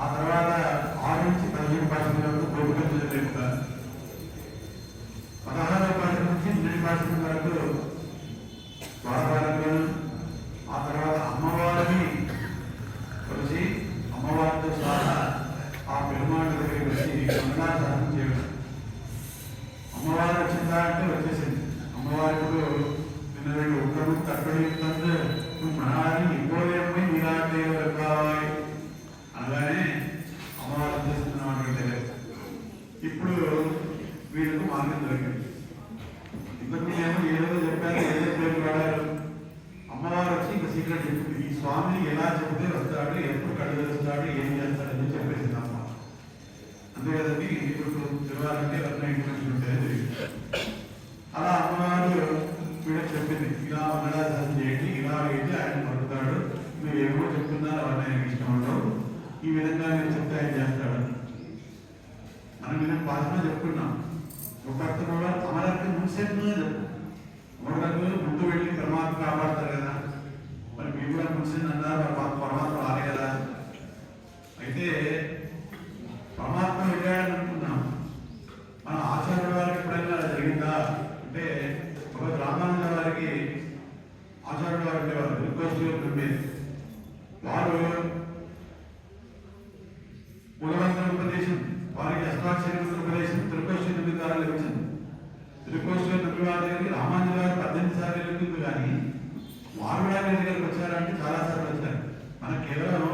ఆ తర్వాత 6 నుంచి 15 భాషల వరకు గోపికలు చెప్తారు. 16వ భాష నుంచి 2 భాషల వరకు స్వరభారతులు, ఆ తర్వాత అమ్మవారిని కలిసి అమ్మవారితో సహా ఆ పెరుమాళ్ళ దగ్గరికి వచ్చి మంగళాచరణం చేయడం. అమ్మవారు వచ్చిందా అంటే వచ్చేసింది. అమ్మవారికి నిన్న 2 ఉత్తరం తక్కడి మనాన్ని ఇంకోలేమై నీరాటేవాయి అనగానే అమ్మవారు చేస్తున్నటువంటి దగ్గర ఇప్పుడు వీళ్ళకు మార్గం దొరికింది. ఇంతకు ఏమో ఏదో చెప్పారు, ఏదో పేరు వాడారు. అమ్మవారు వచ్చి ఇంకా సీక్రెట్ చెప్పింది. ఈ స్వామిని ఎలా చెబితే వస్తాడు, ఎప్పుడు కళ్ళు తెరుస్తాడు, ఏం చేస్తాడని చెప్పేసింది అమ్మ. అంతే కదండి, ఇప్పుడు తిరగాలంటే రత్న ఇంటి ఉంటుంది. అలా అమ్మవారు వీళ్ళకి చెప్పింది, ఇలా మంగళాచరణ చేయండి, ఇలా అయితే ఆయన పడుతాడు, మీరు ఏమో చెప్తున్నారు అవన్నీ ఆయనకి ఇష్టం ఉండవు, ఈ విధంగా నేను చెప్తే ఆయన చేస్తాడు. మనం నేను పాఠంలో చెప్పుకున్నాం, ఒక అమరకి ముందు చెప్పు, మూడకు ముందు వెళ్ళి పరమాత్మ కాపాడతారు కదా, మరి మీరు కూడా ముందు అన్నారు, పరమాత్మ రాలే కదా. అయితే పరమాత్మ వెళ్ళాడని అనుకున్నాం. మన ఆచార్యుల వారికి ఎప్పుడైనా జరిగిందా అంటే, ఒక రామానంద వారికి ఆచార్యుల వారు ఉండేవారు, రిక్వెస్ట్ ఉండేది. వారు మూలమంత్ర ఉపదేశం, వారికి అష్టాక్షర ఉపదేశం త్రికోశ్వర ద్వారా లభించింది. త్రికోశ్వర వారి దగ్గరికి రామానంద గారు 18 సార్లు లభించింది. కానీ వారు కూడా మీ దగ్గరికి వచ్చారంటే చాలా సార్లు వచ్చారు. మనకు కేవలం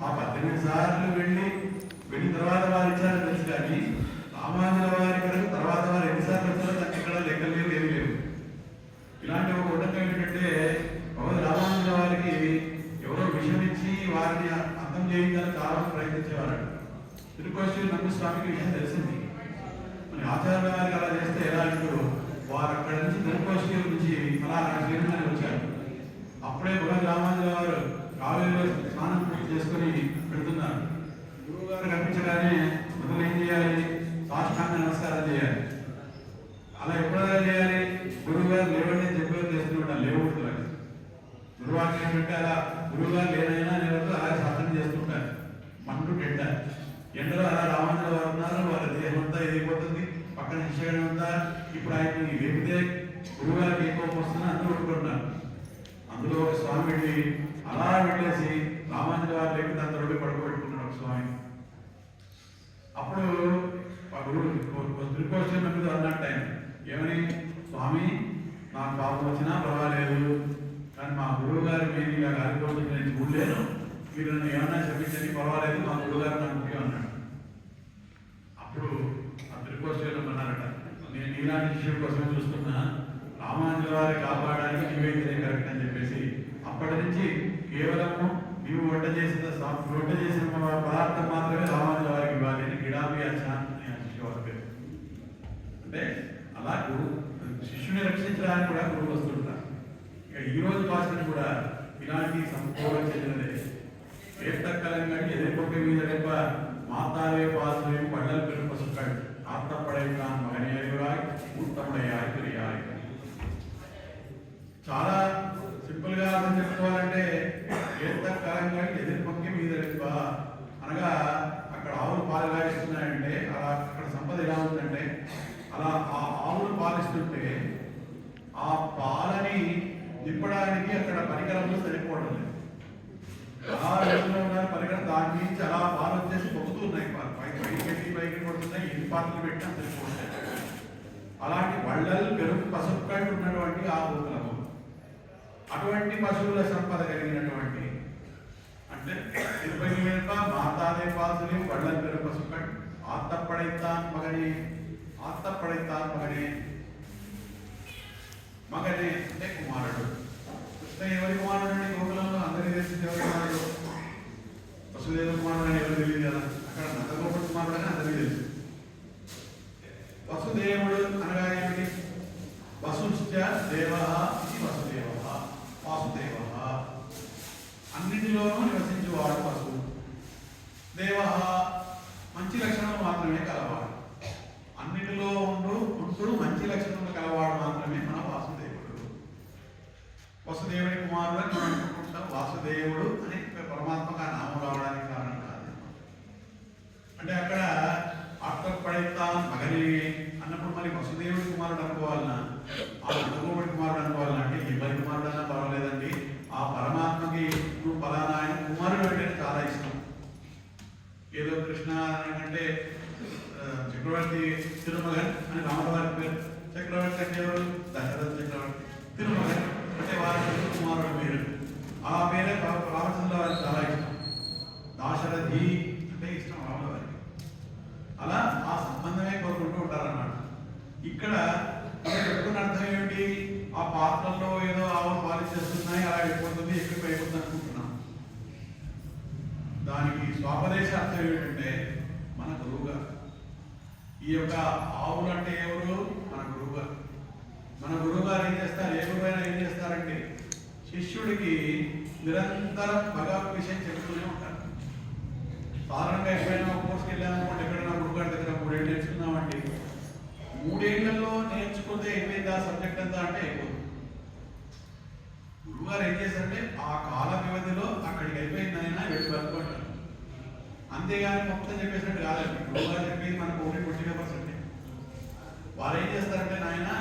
ఆ 18 సార్లు వెళ్ళిన తర్వాత వారు ఇచ్చారని తెలుసు. కానీ రామానంద వారి వరకు తర్వాత వారు ఎన్నిసార్లు వచ్చారో దానికి ఇక్కడ లెక్కలు లేవు, ఏమి లేవు. ఇలాంటి ఒక ఉదంతం ఏంటంటే, రామానంద వారికి ఎవరో విషయం ఇచ్చి వారిని అర్థం చేయించాలని చాలా ప్రయత్నించేవారు. తిరుకోశ్వరి నందు స్వామికి విషయం తెలిసింది. మరి ఆచార్య వారికి అలా చేస్తే ఎలా అంటారు, వారు అక్కడి నుంచి తిరుకోశ్వరి నుంచి అలా శ్రీరంగాన్ని వచ్చారు. అప్పుడే రామానంద వారు కావేరిలో స్నానం పూర్తి చేసుకొని పెడుతున్నారు. గురువు గారు కనిపించగానే మొదలు ఏం చేయాలి, సాష్టాంగ నమస్కారం చేయాలి. అలా ఎప్పుడైనా చేయాలి, గురువు గారు లేవండి చెప్పేది చేస్తుంటాను, లేవకూడదు. గురువాక్యం ఏంటంటే అలా గురువు గారు లేనైనా లేవద్దు, అలా శాసనం చేస్తుంటారు. మంటూ ఎండలో అలా రామానంద వారు ఉన్నారు, వాళ్ళ దేహం అంతా ఎదిగిపోతుంది, పక్కన శిష్యుడు ఉందా. ఇప్పుడు ఆయన్ని లేపితే గురువు గారికి ఏ కోపం వస్తుందో అందరూ కొట్టుకుంటున్నారు. అందులో ఒక స్వామి వెళ్ళి అలా వెళ్ళేసి రామానంద వారు లేకపోతే అంత రెండు పడుకోబెట్టుకున్నాడు ఒక స్వామి. అప్పుడు ఆ గురువు త్రికోశ్వరి మీద అన్నట్టు ఆయన ఏమని, స్వామి నాకు పాపం వచ్చినా పర్వాలేదు, కానీ మా గురువు గారు మీరు ఇలా కాలిపోతుంది నేను చూడలేను, మీరు నన్ను ఏమన్నా చెప్పించండి పర్వాలేదు, మా గురువు గారు నాకు ముఖ్యం అన్నాడు. అప్పుడు ఆ త్రికోశ్వరిలో అన్నారట, నేను ఇలాంటి శిష్యుడి కోసమే చూస్తున్నా, రామానంద వారి కాపాడడానికి నీవైతే కరెక్ట్ అని చెప్పేసి అప్పటి నుంచి కేవలము నీవు వంట చేసిన పదార్థం మాత్రమే రామానంద వారికి ఇవ్వాలి అని గిడాబి శిష్యవారి పేరు. అంటే అలా శిష్యుని రక్షించడానికి కూడా గురువు వస్తుంటారు. ఇక ఈ రోజు భాషను కూడా ఇలాంటి సంపూర్ణ చెందినదే. ఏర్తక్కలంగాని ఎదుర్కొంటే మీద రెప్ప మాతావే పాసులేం పళ్ళలు పెరుగు పసుకాడు ఆత్మపడైనా మగనేరురాయ్ ఉత్తముడయ్యాయి పెరిగాయి. చాలా సింపుల్ గా అర్థం చెప్పుకోవాలంటే, ఏర్తక్కలంగాని ఎదుర్కొంటే మీద రెప్ప అనగా అక్కడ ఆవులు పాలు కాయిస్తున్నాయంటే అలా అక్కడ సంపద ఎలా ఉందంటే, అలా ఆ ఆవులు పాలిస్తుంటే ఆ పాలని నింపడానికి అక్కడ పరికరంలో సరిపోవడం లేదు. అలా రోజులో ఉన్న పరికరం దాని నుంచి అలా పాలు వచ్చేసి పొక్కుతున్నాయి, పైకి పడుతున్నాయి, ఎన్ని పాత్రలు పెట్టినా సరిపోతాయి. అలాంటి బళ్ళలు పెరుగు పసుపు ఉన్నటువంటి ఆ ఊరులకు అటువంటి పశువుల సంపద కలిగినటువంటి అంటే 20 మాతాదే పాసులు బళ్ళలు పెరుగు పసుపు ఆత్తపడైతాన్ మగనే మగనే అంటే కుమారుడు. కృష్ణ ఎవరి కుమారుడు అండి? గోకులంలో అందరికీ తెలిసింది ఎవరి కుమారుడు? వసుదేవ కుమారుడు అని ఎవరు తెలియదు కదా. అక్కడ నందగోపుడు కుమారుడు అని అందరికీ తెలుసు. వసుదేవుడు అనగా ఏమిటి? వసుశ్చ దేవ ఇది వసుదేవ, వాసుదేవ. అన్నింటిలోనూ నివసించేవాడు వసు. దేవ మంచి లక్షణాలు మాత్రమే కలవాడు. అన్నిటిలో ఉంటూ మంచి లక్షణాలు కలవాడు మాత్రమే మన వాసుదేవుడు. వసుదేవుడి కుమారుడు అని మనం అనుకుంటాం. వాసుదేవుడు అని పరమాత్మగా నామం రావడానికి కారణం కాదు. అంటే అక్కడ అర్థం పడేస్తాను మగని అన్నప్పుడు మరి వసుదేవుడి కుమారుడు అనుకోవాలన్నా, ఆ నందగోపుడి కుమారుడు అనుకోవాలన్నా అంటే ఎవరి కుమారుడు అన్నా పర్వాలేదండి. ఆ పరమాత్మకి నువ్వు ఫలానా ఆయన కుమారుడు అంటే చాలా ఇష్టం. ఏదో కృష్ణ అంటే చక్రవర్తి తిరుమగన్ అని రామవారి పేరు. చక్రవర్తి అంటే ఎవరు? దశరథ చక్రవర్తి. తిరుమగన్ అంటే వారి కుమారుడు పేరు. ఆ పేరే రామచంద్ర వారికి చాలా ఇష్టం. దాశరథి అంటే ఇష్టం రాముల వారికి. అలా ఆ సంబంధమే కోరుకుంటూ ఉంటారన్నమాట. ఇక్కడ చెప్పుకున్న అర్థం ఏమిటి? ఆ పాత్రల్లో ఏదో ఆవులు పాలించేస్తున్నాయి, అలా అయిపోతుంది, ఎక్కడికి అయిపోతుంది అనుకుంటున్నాం. దానికి స్వాపదేశ అర్థం ఏమిటంటే మన గురువుగారు. ఈ యొక్క ఆవులు అంటే ఎవరు? మన గురువుగారు. మన గురువుగారు ఏం చేస్తారు? ఏ గురువైనా ఏం చేస్తారంటే శిష్యుడికి నిరంతరం భగవత్ విషయం చెబుతూనే ఉంటారు. సాధారణంగా ఎప్పుడైనా కోర్సుకి వెళ్ళామనుకోండి, ఎక్కడైనా గురువుగారి దగ్గర 3 ఏళ్ళు నేర్చుకున్నామండి. 3 ఏళ్లలో నేర్చుకుంటే అయిపోయింది ఆ సబ్జెక్ట్ అంతా అంటే అయిపోతుంది. గురువుగారు ఏం చేశారంటే ఆ కాల వ్యవధిలో అక్కడికి అయిపోయిందైనా వెళ్ళి పట్టుకుంటారు. అంతేగాని మొత్తం చెప్పేసినట్టు కాదండి. గురువుగారు చెప్పేది మనకు 20% వారు ఏం చేస్తారంటే, నాయన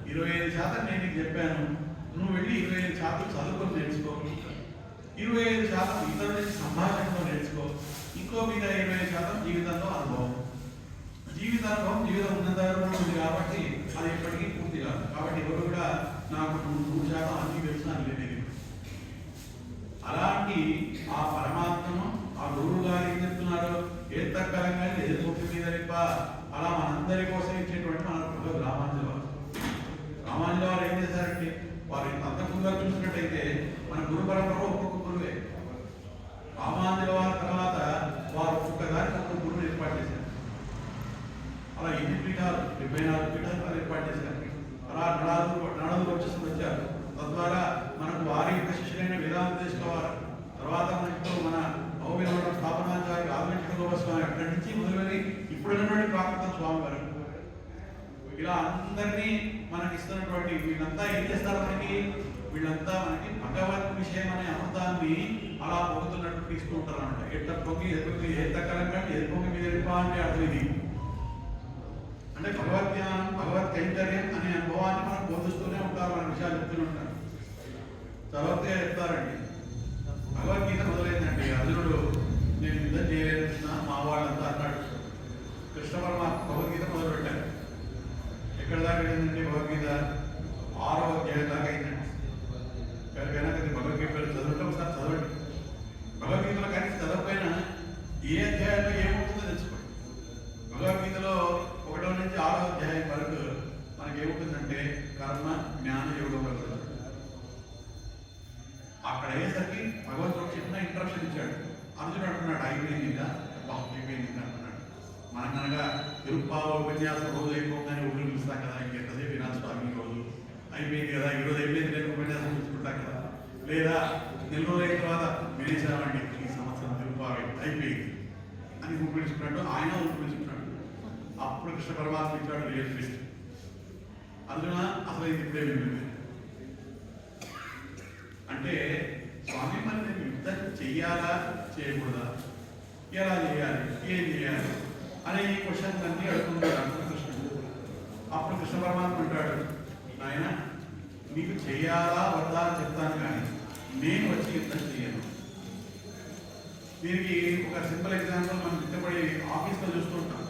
25% నేను నీకు చెప్పాను, నువ్వు వెళ్ళి 25% చదువుకొని నేర్చుకో, 25% ఇతరుల నుంచి సంభాషణలో నేర్చుకో, ఇంకో మీద 25% జీవితంలో అనుభవం. జీవితానుభవం జీవితం ఉన్నంత వరకు ఉంది కాబట్టి అది ఎప్పటికీ పూర్తి కాదు. కాబట్టి ఎవరు కూడా నాకు 100% అన్ని తెలుసు అని లేదు. అలాంటి ఆ పరమాత్మను ఆ గురువు గారు ఏం చెప్తున్నారు? ఏ తక్కలంగా ఎదుర్కొంటు మీద అలా మనందరి కోసం ఇచ్చేటువంటి మన రామాంజలి వారు. రామాంజలి వారు ఏం చేశారంటే, వారు అంతకుముందుగా చూసినట్టయితే మన గురు పరంపర ఒక్కొక్క గురువే. రామాంజలి వారి తర్వాత వారు ఒక్కొక్కదానికి ఒక్కొక్క గురువుని ఏర్పాటు చేశారు. అలా 8 పీఠాలు 74 పీఠాలు ఏర్పాటు చేశారు. అలా నడవలు వచ్చారు. తద్వారా మనకు వారి యొక్క శిష్యులైన వేదాంత తీసుకోవాలి. తర్వాత మనకు మన నవమిన స్థాపనాచార్య ఆదివెంకట గోపస్వామి అక్కడి నుంచి మొదలుకొని ఇప్పుడున్నటువంటి ప్రాకృత స్వామి వరకు ఇలా అందరినీ మనకి ఇస్తున్నటువంటి వీళ్ళంతా ఏం చేస్తారు? వీళ్ళంతా మనకి భగవత్ విషయం అనే అమృతాన్ని అలా పొగుతున్నట్టు తీసుకుంటూ ఉంటారు అన్నమాట. ఎట్ట పొంగి ఎదుగు ఎత్తకలంగా ఎదుపొంగి మీద అంటే అర్థం ఇది. అంటే భగవద్ జ్ఞానం, భగవత్ కైంకర్యం అనే అనుభవాన్ని మనం బోధిస్తూనే ఉంటారు, మన విషయాలు చెప్తూనే ఉంటారు. చదవతే చెప్తారండి. భగవద్గీత మొదలైందండి. అర్జునుడు నేను యుద్ధం చేయలేదున్నా మా వాళ్ళంతా అన్నాడు. కృష్ణ పరమాత్మ భగవద్గీత మొదలు పెట్టారు. ఎక్కడ దాకా అయిందండి భగవద్గీత? 6వ అధ్యాయం దాకా అయిందండి. ఎవరికైనా కొద్ది భగవద్గీత చదువుంటే ఒకసారి చదవండి. భగవద్గీతలో కానీ చదవకపోయినా ఏ అధ్యాయంలో ఏమవుతుందో తెలుసుకోండి. భగవద్గీతలో 1వ నుంచి 6వ అధ్యాయం వరకు మనకి ఏముంటుందంటే కర్మ జ్ఞాన యోగం వరకు. అక్కడ అయ్యేసరికి భగవంతుడు చిన్న ఇంట్రప్షన్ ఇచ్చాడు. అర్జునుడు అంటున్నాడు అయిపోయింది ఇంకా, అయిపోయింది ఇంకా అంటున్నాడు. మనం కనుక తిరుప్పావ ఉపన్యాసం రోజు అయిపోతుందని ఊళ్ళు పిలుస్తాం కదా, ఇంకెంతసేపు వినాల్సి రోజు అయిపోయింది కదా, ఈరోజు అయిపోయింది రేపు ఉపన్యాసం పిలుచుకుంటాం కదా. లేదా నెల రోజులు అయిన తర్వాత వినేసామండి ఈ సంవత్సరం తిరుప్పావ అయిపోయింది అని ఊరు పిలుచుకున్నాడు. ఆయన ఊరు పిలుచుకున్నాడు. అప్పుడు కృష్ణ పరమాత్మ ఇచ్చాడు రియల్ ట్విస్ట్. అర్జున అసలు ఇది ఇప్పుడే వినిపింది అంటే, స్వామి మరి నేను యుద్ధం చెయ్యాలా చేయకూడదా, ఎలా చేయాలి, ఏం చేయాలి అనే ఈ క్వశ్చన్స్ అన్నీ అడుగుతున్నాడు కృష్ణుడు. అప్పుడు కృష్ణ పరమాత్మ అంటాడు, నాయన నీకు చెయ్యాలా వద్దా అని చెప్తాను, కానీ నేను వచ్చి యుద్ధం చేయను. దీనికి ఒక సింపుల్ ఎగ్జాంపుల్ మనం ఇష్టపడి ఆఫీస్లో చూస్తుంటాం.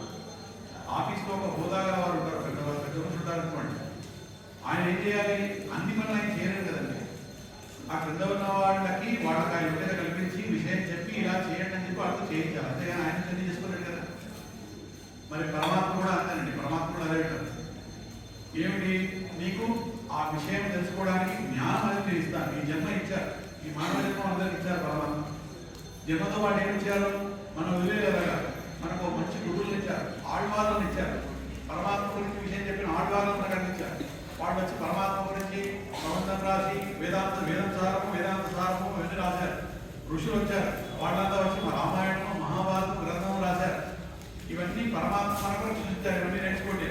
ఆఫీస్లో ఒక హోదా గల వారు ఉంటారు, పెద్ద ఉంటారు అనుకోండి. ఆయన ఏం చేయాలి? అన్ని పనులు ఆయన చేయలేరు కదండి. ఆ క్రింద ఉన్న వాళ్ళకి ఆ యుద్ధత కల్పించి విషయం చెప్పి ఇలా చేయండి అని చెప్పి వాళ్ళతో చేయించాలి. అంతేగాని ఆయన చర్య చేసుకోలేడు కదా. మరి పరమాత్మ కూడా అంతేనండి. పరమాత్మ కూడా అదే అంటారు, ఏమిటి నీకు ఆ విషయం తెలుసుకోవడానికి జ్ఞానం అనేది నేను ఇస్తాను. ఈ జన్మ ఇచ్చారు, ఈ మానవ జన్మ అందరికి ఇచ్చారు పరమాత్మ. జన్మతో వాడు ఏమి ఇచ్చారు, మనం వదిలేలాగా మనకు మంచి గురువులు ఇచ్చారు, ఆళ్వార్లను ఇచ్చారు. పరమాత్మ గురించి విషయం చెప్పిన ఆళ్వార్లను మనకు అందించారు. వాళ్ళు వచ్చి పరమాత్మ గురించి ప్రబంధం రాసి వేదం సారము ఇవన్నీ రాశారు. ఋషులు వచ్చారు, వాళ్ళంతా వచ్చి రామాయణం మహాభారతం గ్రంథం రాశారు. ఇవన్నీ పరమాత్మ మనకు సృష్టించారు. ఇవన్నీ నేర్చుకోండి.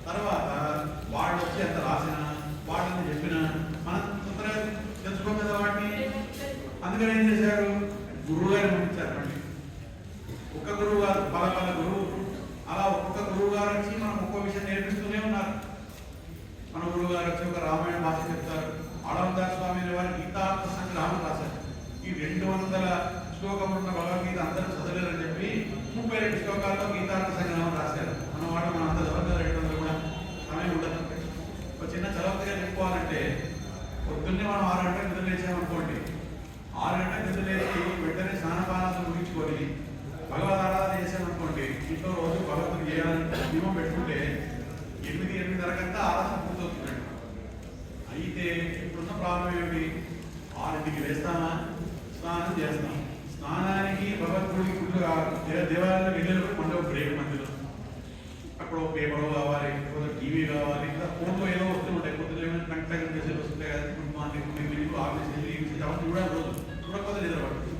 తర్వాత వాళ్ళు వచ్చి అంత రాసిన వాళ్ళని చెప్పిన మనం తొందరగా తెలుసుకోం కదా వాటిని. అందుకని ఏం చేశారు, గురువు గారు పంపించారు. మళ్ళీ ఒక్క గురువు గారు పల గురువు, అలా ఒక్కొక్క గురువు గారు వచ్చి మనం ఒక్కో విషయం నేర్పిస్తూనే ఉన్నారు. మన గురువు గారు వచ్చి ఒక రామాయణ భాష చెప్తారు. ఆళవందాస్ స్వామి వారి గీతార్థ సంగ్రహం రాశారు. ఈ 200 శ్లోకములు ఉన్న భగవద్గీత అందరూ చదవలేరని చెప్పి 32 శ్లోకాల్లో గీతార్థ సంగ్రహం రాశారు. మన వాళ్ళు మనం అంత చదవలేదు, 200 కూడా సమయం ఉండదు. ఒక చిన్న చదవతగా చెప్పుకోవాలంటే పొద్దున్నే మనం 6 గంటలకు నిద్ర లేచామనుకోండి, 6 గంటలకు నిద్ర లేచి వెంటనే స్నానపానాలు ముగించుకొని భగవద్ ఆరాధన చేసామనుకోండి, ఇంట్లో రోజు భగవద్గీత చేయాలని నియమం పెట్టుకుంటే 8-8:30 ఆరాధన పూర్తవుతుందండి. అయితే ఇప్పుడున్న ప్రాబ్లం ఏమిటి, 6ంటికి లేస్తామా, స్నానం చేస్తాం. స్నానానికి భగవద్గుడికి గుడ్లు దేవాలయంలో వెళ్ళేటప్పుడు మనలో బ్రేక్ మధ్యలో అక్కడ పేపర్ కావాలి, లేకపోతే టీవీ కావాలి, ఇంకా ఫోన్లో ఏదో వస్తుంటాయి. కొద్దిగా ఏమైనా కంటెంట్ మెసేజ్ వస్తుంటాయి కదా, గుడ్ మార్నింగ్, గుడ్ ఈవినింగ్, ఆ మెసేజ్ ఈ మెసేజ్ అవన్నీ చూడాలి. రోజు చూడకపోతే నిద్రపడుతుంది,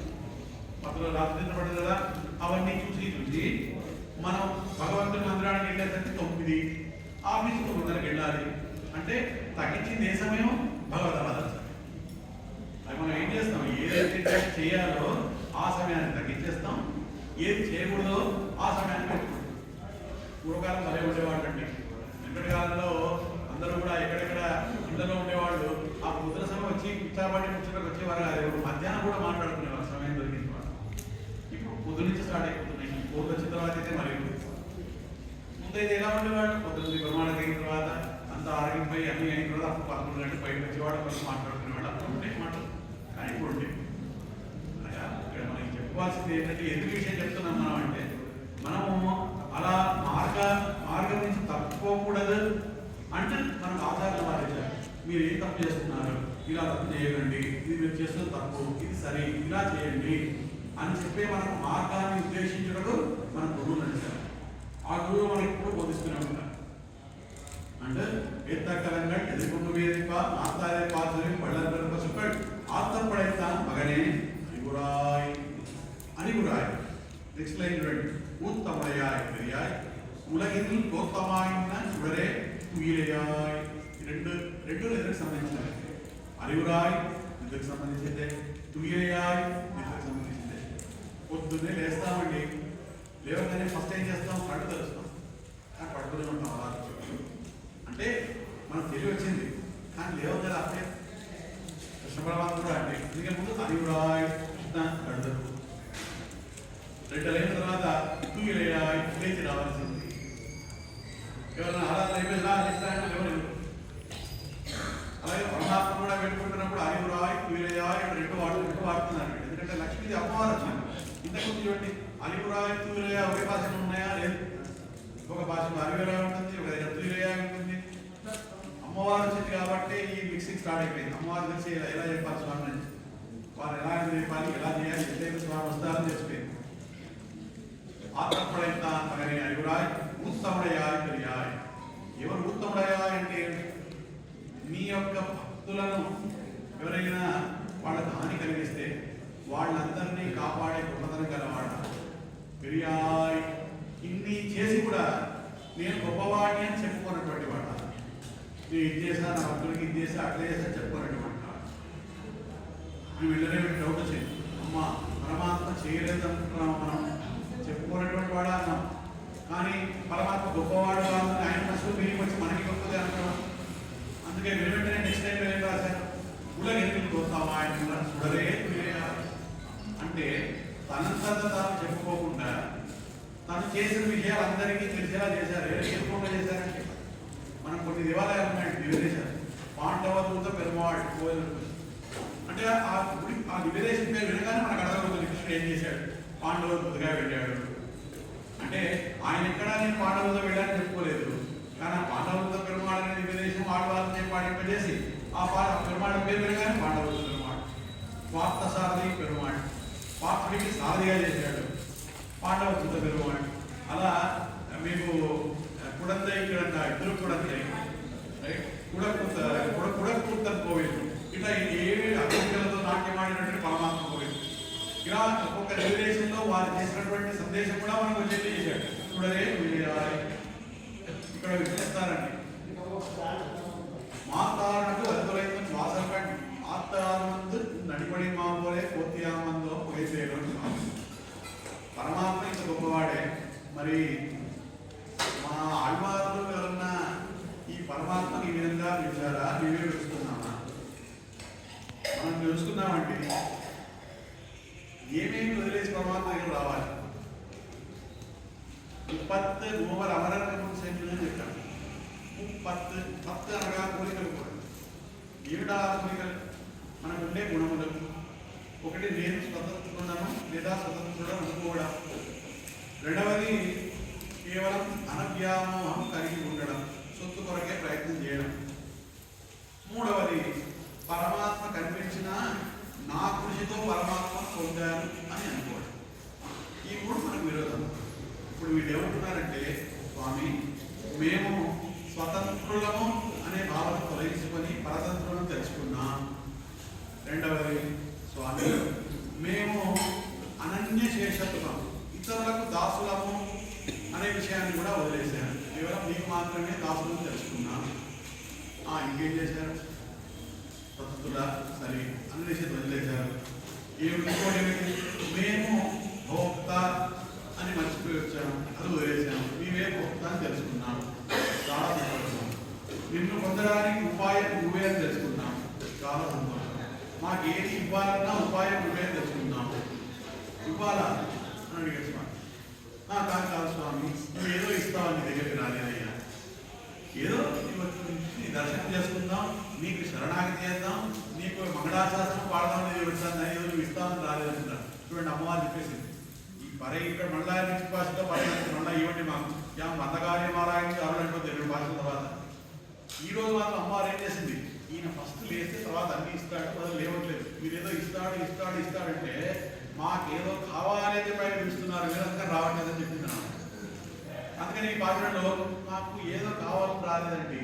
మధ్యలో రాత్రి నిద్రపడదు కదా. అవన్నీ చూసి మనం భగవంతుని మందిరానికి వెళ్ళేసరికి 9, ఆఫీస్కి 9:00కి వెళ్ళాలి. అంటే తగ్గించింది ఏ సమయం, భగవద్ ఆరాధన. అది మనం ఏం చేస్తాం, ఏదైతే చేయాలో ఆ సమయాన్ని తగ్గించేస్తాం, ఏది చేయకూడదో ఆ సమయాన్ని పెట్టుకుంటాం. పూర్వకాలం భలే ఉండేవాళ్ళు అండి. వెంకటి కాలంలో అందరూ కూడా ఎక్కడెక్కడ ఇళ్లలో ఉండేవాళ్ళు. ఆ ముద్ర సమయం వచ్చి పిచ్చాపాటి ముచ్చటకు వచ్చేవారు కాదు. మధ్యాహ్నం కూడా మాట్లాడుకునేవారు సమయం దొరికింది వాళ్ళు. ఇప్పుడు పొద్దు నుంచి స్టార్ట్ అయిపోతున్నాయి. ఈ కోర్టు వచ్చిన తర్వాత అయితే మరి ముందైతే ఎలా ఉండేవాళ్ళు, పొద్దున్న ప్రమాణం అయిన తర్వాత అంతా ఆరోగ్యంపై అన్ని అయిన తర్వాత అప్పుడు 11 గంటలకు బయటకు వచ్చేవాడు, కొంచెం మాట్లాడుకునేవాళ్ళు. అప్పుడు ఉంటే మాటలు కానీ ఇప్పుడు ఉండే ఇక్కడ మనకి చెప్పుకోవాల్సింది ఏంటంటే, ఎందుకు విషయం చెప్తున్నాం మనం అంటే, మనము అలా మార్గం నుంచి తప్పుకోకూడదు అంటే మనకు ఆధారాలు వారించాలి. మీరు ఏం తప్పు చేస్తున్నారు, ఇలా తప్పు చేయకండి, ఇది మీరు చేస్తున్న తప్పు, ఇది సరి, ఇలా చేయండి అని చెప్పే మనకు మార్గాన్ని ఉద్దేశించడం మన గురువులు నడిచారు. ఆ గురువు మనకి ఇప్పుడు బోధిస్తూనే ఉంటారు. అంటే ఎత్తకలంగా ఎదుర్కొండు వేదిక ఆత్తారే పాత్ర పళ్ళ పసుపడు ఆత్తపడైతాన్ మగనే అనిగురాయ్. నెక్స్ట్ లైన్ చూడండి, ஊத்தமடையாய் பெரியாய் உலகில் தோத்தமாயின சுடரே துயிலையாய். రెండు నిద్రకు సంబంధించినవి. అరివురాయ్ నిద్రకు సంబంధించిందే, తుయిలయాయ్ నిద్రకు సంబంధించిందే. పొద్దున్నే లేస్తామండి, లేవగానే ఫస్ట్ ఏం చేస్తాం, కళ్ళు తెరుస్తాం. కానీ పడుతూనే ఉంటాం అలా. అంటే మనకు తెలివి వచ్చింది కానీ లేవగల అప్పుడే కృష్ణ పరమాత్మ కూడా అంటే అందుకే ముందు అరివురాయ్ కృష్ణ కళ్ళు 2 అయిన తర్వాత తుయిలయాయ్ లేచి రావాల్సింది. ఎవరైనా ఆరాధన అయిపోయిందా లేస్తారంటే ఎవరు. అలాగే పరమాత్మ కూడా పెట్టుకుంటున్నప్పుడు అరివురాయ్ తుయిలయాయ్ 2 వాడుతున్నారు. ఎందుకంటే లక్ష్మీది అమ్మవారు వచ్చింది. ఇంతకుముందు చూడండి, అరివురాయ్ తుయిలయాయ్ ఒకే భాషలు ఉన్నాయా, లేదు. ఒక భాషలో అరివురాయ్ ఉంటుంది, ఒక దగ్గర తుయిలయాయ్ ఉంటుంది. అమ్మవారు వచ్చింది కాబట్టి ఈ మిక్సింగ్ స్టార్ట్ అయిపోయింది. అమ్మవారు తెలిసి ఎలా చెప్పాలి స్వామి నుంచి, వారు ఎలా చెప్పాలి, ఎలా చేయాలి, ఎట్లయితే స్వామి వస్తారని తెలిసిపోయింది. ఆత్మపడైతాన్ మగనే అరివురాయ్ ఉత్తముడయాయ్ పెరియాయ్. ఎవరు ఉత్తముడయాయ్ అంటే, మీ యొక్క భక్తులను ఎవరైనా వాళ్ళకు హాని కలిగిస్తే వాళ్ళందరినీ కాపాడే గొప్పతనం గలవాడ. పెరియాయ్ ఇన్ని చేసి కూడా నేను గొప్పవాడిని అని చెప్పుకున్నటువంటి వాడ. నేను ఇది చేసా, నా భక్తులకి ఇది చేసా, అట్లా చేసా చెప్పుకున్నటువంటి వాడు. అని వెళ్ళనే డౌట్ వచ్చింది, అమ్మ పరమాత్మ చేయలేదు అనుకుంటున్నాం, మనం చెప్పుకున్నటువంటి వాడు అన్నాం. కానీ పరమాత్మ గొప్పవాడు కాదని ఆయన మనసులో మీరు వచ్చి మనకి గొప్పదే అంటున్నాం. అందుకే వెంటనే నెక్స్ట్ టైం ఏం రాశారు, ఉలగెన్నికలు కోస్తామా ఆయన చూడరే అంటే తనంతట తాను చెప్పుకోకుండా తను చేసిన విషయాలు అందరికీ తెలిసేలా చేశారు. ఎవరికి చెప్పుకోకుండా చేశారంటే, మనం కొన్ని దేవాలయాలు ఉన్నాయండి నివేదేశారు. పాండవ దూత పెరుమాడు అంటే ఆ నివేదేశం పేరు వినగానే మనకు అర్థమవుతుంది కృష్ణుడు ఏం చేశాడు. పాండవ దూతగా వెళ్ళాడు అంటే ఆయన ఎక్కడా నేను పాండవులతో వెళ్ళాలని చెప్పుకోలేదు. కానీ పాండవులతో పెరుమాళ్ అనేది విదేశం ఆడవాళ్ళని పాడింపజేసి ఆ పెరుమాళ్ పేరు పెరగానే పాండవులతో పెరుమాళ్, పార్థ సారథి పెరుమాళ్, పార్థుడికి సారథిగా చేశాడు పాండవులతో పెరుమాళ్. అలా మీకు కుడందై కిడంద ఇద్దరు కుడందై కుడకూర్తన్ కోవిల్, ఇట్లా ఏవి అకోకిలతో నాట్యమాడినటువంటి పరమాత్మ కోవిల్. ఇలా ఒక్కొక్క నిర్దేశంలో వారు చేసినటువంటి సందేశం కూడా మనకు వచ్చేది చేశాడు. చూడలే ఇక్కడ విశ్లేస్తారండి మాతారణకు అద్భుతమైన వాసకండి ఆత్తానందు నడిపడి మా పోలే కోత్యామందో పోయేసేయడం. పరమాత్మ ఇంత గొప్పవాడే. మరి మా ఆళ్వారులు ఎవరన్నా ఈ పరమాత్మని ఈ విధంగా పిలిచారా, నీవే పిలుస్తున్నామా? మనం తెలుసుకున్నామంటే ఏమేమి వదిలేసి పరమాత్మ దగ్గర రావాలి? 30 మూవర్ అమరత్వం సెంట్లు చెప్పాను. 10 అనగా కోరికలు కూడా. ఏమిటా కోరికలు? మనకు ఉండే గుణములు. ఒకటి నేను స్వతంత్రుడను లేదా స్వతంత్రుడు అనుకోవడం. రెండవది కేవలం అనవ్యామోహం కలిగి ఉండడం, సొత్తు కొరకే ప్రయత్నం చేయడం. మూడవది పరమాత్మ కనిపించిన నా కృషితో పరమాత్మ పొందాను అని అనుకోవడం. ఈ మూడు మనకు విరోధం. ఇప్పుడు వీళ్ళు ఏమంటున్నారంటే, స్వామి మేము స్వతంత్రులము అనే భావన తొలగించుకొని పరతంత్రులను తెలుసుకున్నాం. రెండవది స్వామి మేము అనన్య శేషత్వం, ఇతరులకు దాసులము అనే విషయాన్ని కూడా వదిలేశారు. కేవలం మీకు మాత్రమే దాసులను తెలుసుకున్నాం. ఇంకేం చేశారు? స్వతంత్రుల సరే అన్ని వదిలేశారు. ఇంకోటి మేము భోక్త అని మర్చిపోయి వచ్చాము, అది వదిలేసాము. మేమే భోక్త అని తెలుసుకున్నాం. చాలా సంతోషం. నిన్ను పొందడానికి ఉపాయం నువ్వే అని తెలుసుకున్నాం. చాలా సంతోషం. మాకు ఏది ఇవ్వాలన్నా ఉపాయం నువ్వే అని తెలుసుకున్నాం. ఇవ్వాలా అని అడిగారు స్వామి. కాదు స్వామి, నువ్వు ఏదో ఇస్తావు నీ దగ్గరికి రాలేదయ్యా. ఏదో నీ దర్శనం చేసుకుందాం, నీకు శరణాగతి చేద్దాం, నీకు మంగళాశాసనం పాడదాం, నేను పెడతాను, ఏదో నువ్వు ఇస్తామని రాలేదంటున్నా. చూడండి అమ్మవారు చెప్పేసింది. ఈ పరే ఇక్కడ మళ్ళా నుంచి భాషలో పర్యానికి మళ్ళీ ఇవ్వండి మాకు వందగారి మారాయని అరుడంటో 2 భాషల తర్వాత. ఈ రోజు మాత్రం అమ్మవారు ఏం చేసింది? ఈయన ఫస్ట్ లేస్తే తర్వాత అన్ని ఇస్తాడు, అది లేవట్లేదు. మీరేదో ఇస్తాడంటే మాకేదో కావాలైతే బయట పిలుస్తున్నారు, మీరు అందుకని రావట్లేదని చెప్పింది. అందుకని ఈ పాత్రలో మాకు ఏదో కావాలని రాలేదండి,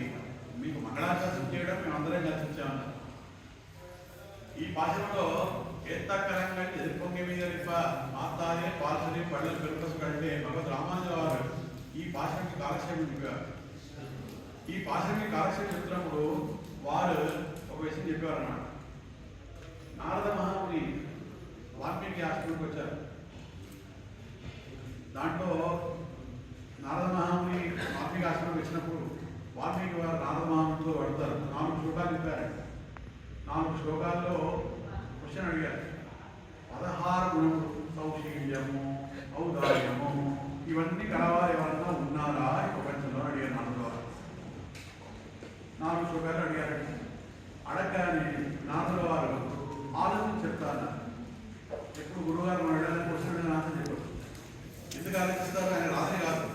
మీకు మంగళాశాసనం చేయడం మేము అందరం కలిసి వచ్చామన్నారు. ఈ భాషలో ఎత్తకరంగా ఎదుర్కొంగే మీద మాతానే పాల్సని పళ్ళలు పెరుపసుకంటే భగవద్ రామానుజ వారు ఈ భాషకి కాలక్షేపం చెప్పారు. ఈ భాషకి కాలక్షేపం చెప్తున్నప్పుడు వారు ఒక విషయం చెప్పారన్నమాట. నారద మహాముని వాల్మీకి ఆశ్రమంకి వచ్చారు. దాంట్లో నారద మహాముని వాల్మీకి ఆశ్రమంకి వచ్చినప్పుడు వాల్మీకి వారు నారద మహామునితో అడుగుతారు. 4 శ్లోకాలు చెప్పారండి. 4 శ్లోకాల్లో క్వశ్చన్ అడిగారు. 16 గుణములు, సౌశీల్యము, ఔదార్యము, ఇవన్నీ కలవాలి ఎవరన్నా ఉన్నారా ఈ ప్రపంచంలో అడిగారు నారద వారు. 4 శ్లోకాలు అడిగారండి. అడగగానే నారద వారు ఆలోచించి చెప్తారు. ఎప్పుడు గురువుగారు మన వెళ్ళాలని క్వశ్చన్ ఆన్సర్ చెప్పారు. ఎందుకు ఆలోచిస్తారు? ఆయన రాత్రి కాదు,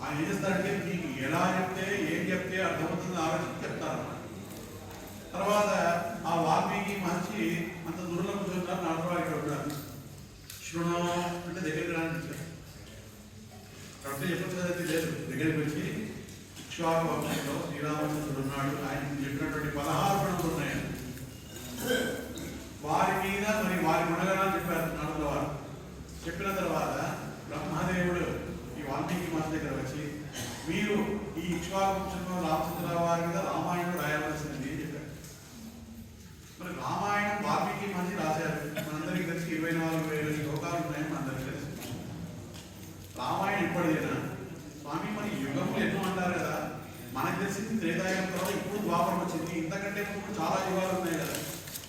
ఆయన ఏం చేస్తారంటే మీకు ఎలా చెప్తే ఏం చెప్తే అర్థమవుతుంది ఆలోచించి చెప్తారు. తర్వాత ఆ వాల్మీకి మహర్షి అంత దూరంలో కూర్చుంటారు. నాటవారు ఇక్కడ ఉంటారు. శృణో అంటే దగ్గరికి రానిచ్చారు. కరెక్ట్ చెప్పచ్చు లేదు. దగ్గరికి వచ్చి ఇక్ష్వాకు వంశంలో శ్రీరామచంద్రుడు ఉన్నాడు, ఆయన చెప్పినటువంటి 16 గుణములు ఉన్నాయని వారి మీద మరి వారి గుణగణాలు చెప్పారు నారద వారు. చెప్పిన తర్వాత బ్రహ్మదేవుడు ఈ వాల్మీకి మహర్షి దగ్గర వచ్చి మీరు ఈ ఇక్ష్వాకు వంశంలో రామచంద్రరావు వారి మీద రామాయణం రాయవలసింది అని చెప్పారు. మరి రామాయణం వాల్మీకి మహర్షి రాశారు. మనందరికీ తెలిసి 24,000 శ్లోకాలు ఉన్నాయని మనందరికీ తెలుసు. రామాయణం ఇప్పటిదేనా స్వామి? మరి యుగములు ఎన్నో అంటారు కదా. మనకు తెలిసింది త్రేతాయుగం తర్వాత ఇప్పుడు ద్వాపరం వచ్చింది. ఇంతకంటే ఇప్పుడు చాలా యుగాలు ఉన్నాయి కదా.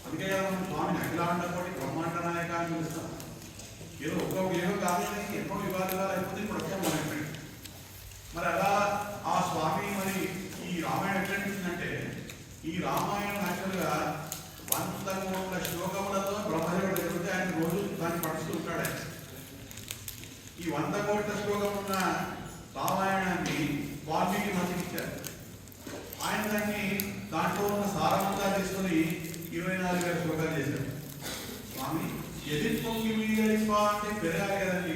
అందుకే కదా మనం స్వామిని అఖిలాండ కోటి బ్రహ్మాండ నాయక అని పిలుస్తాం. ఏదో ఒక్కొక్క యుగం కాదు, ఎన్నో యుగాలు అయిపోతే ఇప్పుడు వచ్చాం మనం ఇక్కడికి. మరి అలా ఆ స్వామి మరి ఈ రామాయణం ఎట్లా అనిపిస్తుందంటే, ఈ రామాయణం యాక్చువల్గా 100 కోట్ల శ్లోకములతో బ్రహ్మదేవుడు దగ్గర ఆయన రోజు దాన్ని పఠిస్తూ ఉంటాడు. ఆయన ఈ 100 కోట్ల శ్లోకం ఉన్న రామాయణాన్ని వాల్మీకి మహర్షికి ఇచ్చారు. రామాయణాన్ని దాంట్లో ఉన్న సారమంతా తీసుకుని 24,000 శ్లోకాలు చేశారు. స్వామి ఎదిర్పొంగి మీద అంటే పెరగాలి కదండి,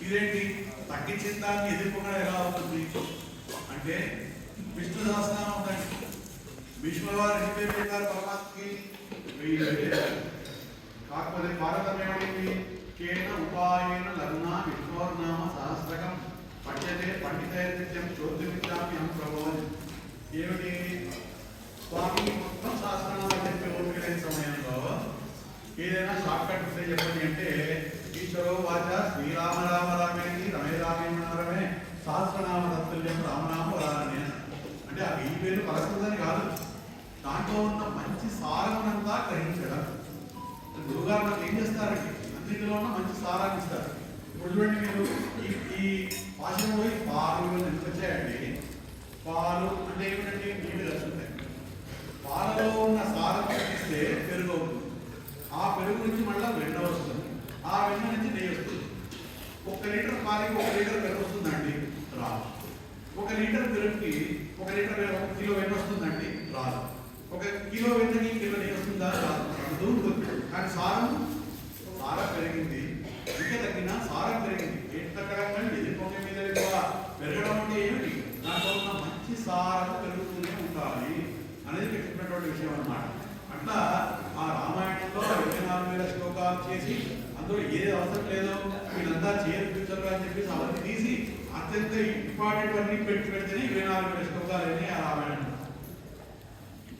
ఇదేంటి తగ్గించిన దాన్ని ఎదిర్పొంగడం ఎలా అవుతుంది అంటే విష్ణు సహస్రనామం ఉందండి. విష్ణుల వారు ఎన్ని పెట్టారు పరమాత్మకి? 1000 పెట్టారు. కాకపోతే భారతం ఏమైంది? కేన ఉపాయేన లగ్నా విష్ణోర్నామ సహస్రకం పఠ్యతే పండితైత్యం చోద్యమిత్యామి ప్రభావం. ఏమిటి? స్వామి మొత్తం సహస్రనామాలు చెప్పే ఓపిక లేని సమయంలో ఏదైనా షార్ట్ కట్ ఉంటే చెప్పండి అంటే ఈశ్వరో వాచ శ్రీరామ రామ రామేతి రమే రామే మనరమే సహస్రనామ తత్తుల్యం రామనామ వరాలనే. అంటే ఆ 1000 పేర్లు పలకదని కాదు, దాంట్లో ఉన్న మంచి సారమునంతా గ్రహించడం. గురుగారు నాకు ఏం చేస్తారండి, అన్నింటిలో ఉన్న మంచి సారాన్ని ఇస్తారు. ఇప్పుడు చూడండి, మీరు ఈ భాషలో పాలు ఎంత వచ్చాయండి. పాలు అంటే ఏమిటంటే నీళ్ళు కలుసుకుంటాయి. పాలలో ఉన్న సారం తగ్గిస్తే పెరుగు అవుతుంది. ఆ పెరుగు నుంచి మళ్ళీ వెన్న వస్తుంది. ఆ వెన్న నుంచి నెయ్యి వస్తుంది. 1 లీటర్ పాలకి 1 లీటర్ పెరుగు వస్తుందండి, రాదు. 1 లీటర్ పెరుగుకి 1 లీటర్ 1 కిలో వెన్న వస్తుందండి, రాదు. 1 కిలో వెన్నకి కిలో నెయ్యి వస్తుందా? రాదు. ఉంటుంది. కానీ సారం పెరిగింది, ఇంకా తగ్గిన సారం పెరిగింది. ఎట్టకడంగా ఎదిరిపోతే మీద పెరగడం అంటే ఏమిటి? దాంట్లో ఉన్న మంచి సారం పెరుగుతూనే ఉండాలి అనేది చెప్పినటువంటి విషయం అన్నమాట. అట్లా ఆ రామాయణంలో 24,000 శ్లోకాలు చేసి అందులో ఏది అవసరం లేదో వీళ్ళంతా చేర్పించరు అని చెప్పేసి అవన్నీ తీసి అత్యంత ఇంపార్టెంట్ అన్ని పెడితేనే 24,000 శ్లోకాలు అయినాయి ఆ రామాయణం.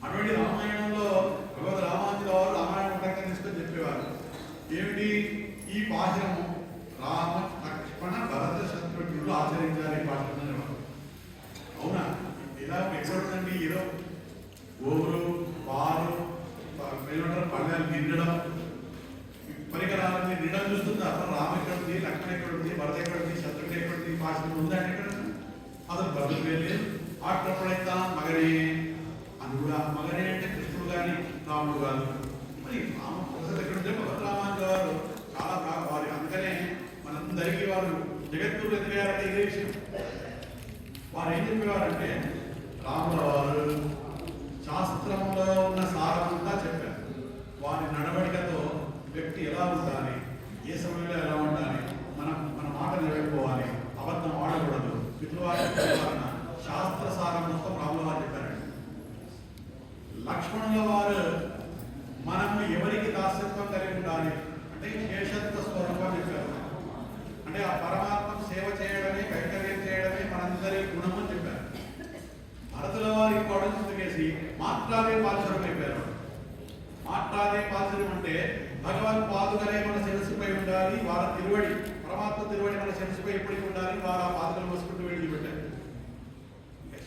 అటువంటి రామాయణంలో భగవద్ రామానుజుల వారు రామాయణ పుటంగా తీసుకొని చెప్పేవారు. ఏమిటి? ఈ పాశనము రామ లక్ష్మణ భరత శత్రుఘ్నులు ఆచరించాలి ఈ పాశనం. అవునా? ఇలా ఎక్కడుందండి? ఏదో గోవులు పాలు పళ్ళాలు నిండడం, పరికరాలన్నీ నిండడం చూస్తుంది. అసలు రామ ఎక్కడుంది, లక్ష్మణ ఎక్కడుంది, భరత ఎక్కడుంది, శత్రుఘ్నుడు ఎక్కడుంది, పాశనం ఉందండి ఎక్కడ? అసలు బదులు వెళ్ళి ఆటప్పుడైతే మగరే అది కూడా మగనే అంటే కృష్ణుడు కానీ రాముడు కాదు. మరి రామ ఎక్కడుంటే భగవద్ రామానుజుల వారు చాలా వారి అందుకనే మనందరికీ వారు జగద్గురు ఎదిగారంటే ఇదే విషయం. వారు ఏం చెప్పేవారంటే రాముల వారు శాస్త్రంలో ఉన్న సారమంతా చెప్పారు. వారి నడవడికతో వ్యక్తి ఎలా ఉండాలి, ఏ సమయంలో ఎలా ఉండాలి, మన మాట నిలబెట్టుకోవాలి, అబద్ధం ఆడకూడదు, పితృవారి శాస్త్ర సారం మొత్తం రాముల వారు చెప్పారండి. లక్ష్మణుల వారు మనము ఎవరికి దాస్యత్వం కలిగి ఉండాలి అంటే శేషత్వ స్వరూపం చెప్పారు. అంటే ఆ పరమాత్మకు సేవ చేయడమే, కైంకర్యం చేయడమే మనందరి గుణము చెప్పారు. భరతుల వారి కోడలు చుట్టుకేసి మాట్లాడే పాల్చడం అయిపోయారు. మాట్లాడే పాల్చడం అంటే భగవన్ పాదుకలే మన శిరస్సుపై ఉండాలి, వారి తిరువడి పరమాత్మ తిరువడి మన శిరస్సుపై ఎప్పటికి ఉండాలి, వారు ఆ పాదుకలు మోసుకుంటూ వెళ్ళి పెట్టారు.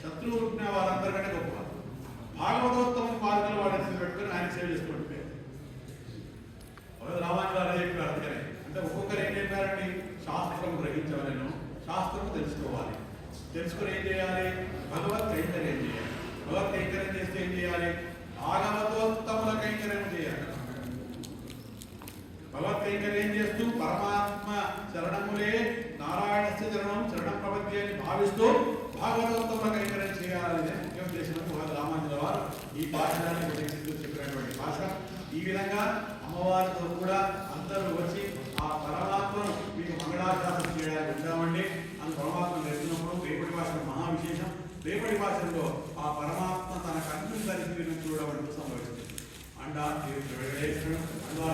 శత్రువు ఉంటున్న వారందరికంటే గొప్ప భాగవతోత్తమ పాదుకలు వాడిని పెట్టుకుని ఆయన సేవ చేసుకుంటే రామాయణ గారు చెప్పారు. అందుకనే అంటే ఒక్కొక్కరు ఏం చెప్పారండి? శాస్త్రం గ్రహించవలను, శాస్త్రం తెలుసుకోవాలి, తెలుసుకుని ఏం చేయాలి? భగవత్ కైంకర్యం చేయాలి. భగవత్ కైంకర్యం చేస్తే ఏం చేయాలి? భాగవతోత్తముల కైంకర్యం చేయాలి. భగవత్ కైంకర్యం చేస్తూ పరమాత్మ చరణములే నారాయణస్య చరణం చరణం ప్రపంచ అని భావిస్తూ భాగవతోత్తముల కైంకర్యం చేయాలని ముఖ్యం చేసినప్పుడు భగవద్ రామానుజుల వారు ఈ భాషలను చెప్పినటువంటి భాష. ఈ విధంగా అమ్మవారితో కూడా అందరూ వచ్చి ఆ పరమాత్మను మీకు మంగళాశాసనం చేయడానికి ఉంటామండి అని పరమాత్మ నేర్చుకున్నప్పుడు రేపటి భాష మహావిశేషం. రేపటి భాషలో ఆ పరమాత్మ తన కన్ను ధరించి చూడడం సంభవిస్తుంది. అండా అండా